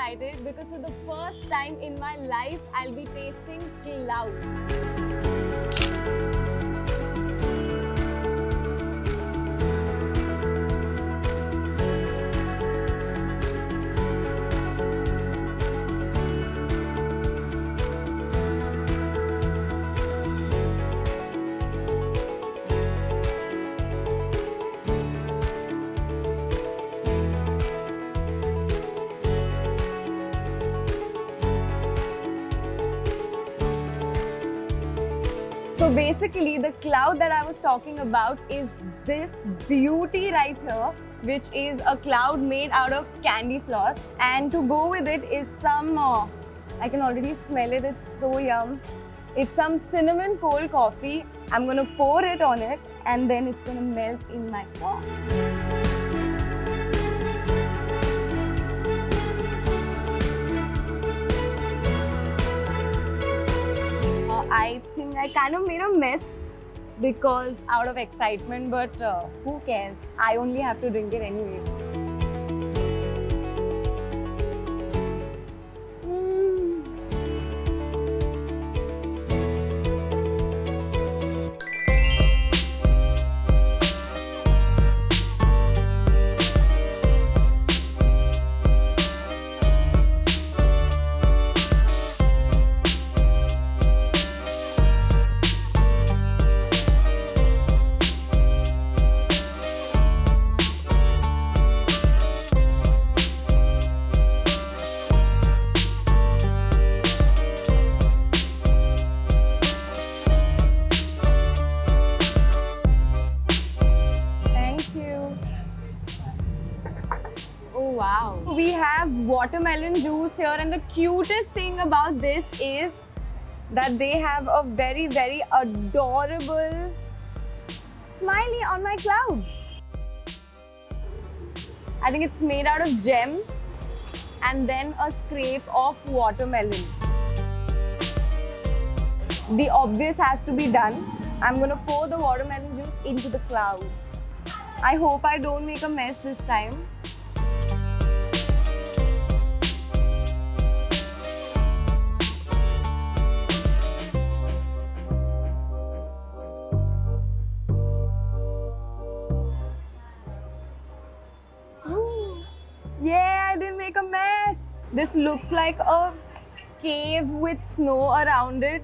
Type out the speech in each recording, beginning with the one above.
excited because for the first time in my life, I'll be tasting cloud. So basically the cloud that I was talking about is this beauty right here, which is a cloud made out of candy floss, and to go with it is some, I can already smell it, it's so yum. It's some cinnamon cold coffee. I'm gonna pour it on it and then it's gonna melt in my pot. I think I kind of made a mess because out of excitement, but who cares? I only have to drink it anyways. Wow. We have watermelon juice here, and the cutest thing about this is that they have a very, very adorable smiley on my cloud. I think it's made out of gems and then a scrape of watermelon. The obvious has to be done. I'm gonna pour the watermelon juice into the clouds. I hope I don't make a mess this time. Yeah, I didn't make a mess. This looks like a cave with snow around it.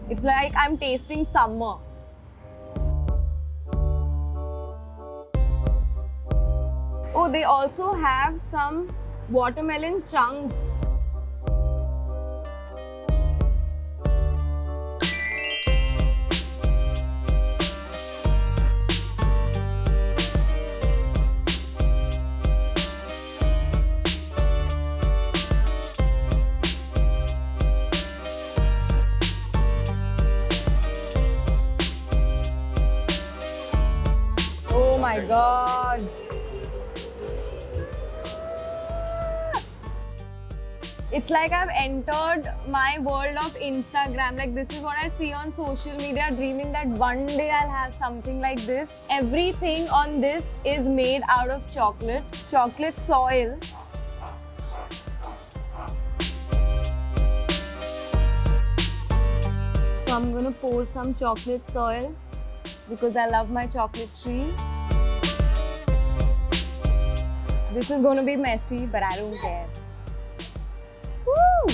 It's like I'm tasting summer. Oh, they also have some watermelon chunks. Oh my God. It's like I've entered my world of Instagram. Like, this is what I see on social media, dreaming that one day I'll have something like this. Everything on this is made out of chocolate soil. So I'm gonna pour some chocolate soil because I love my chocolate tree. This is gonna be messy, but I don't care. Woo!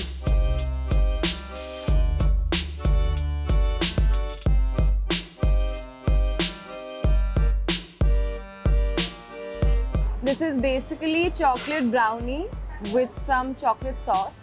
This is basically chocolate brownie with some chocolate sauce.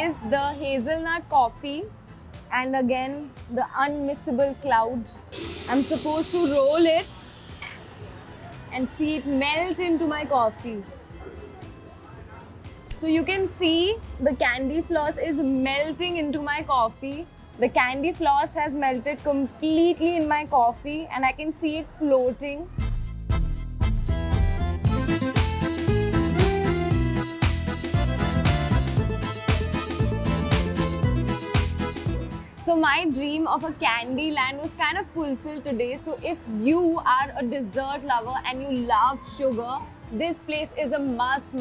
is the hazelnut coffee, and again the unmissable cloud. I'm supposed to roll it and see it melt into my coffee. So you can see the candy floss is melting into my coffee. The candy floss has melted completely in my coffee and I can see it floating. So my dream of a candy land was kind of fulfilled today. So if you are a dessert lover and you love sugar, this place is a must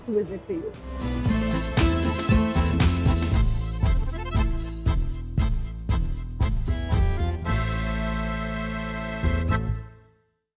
visit for you.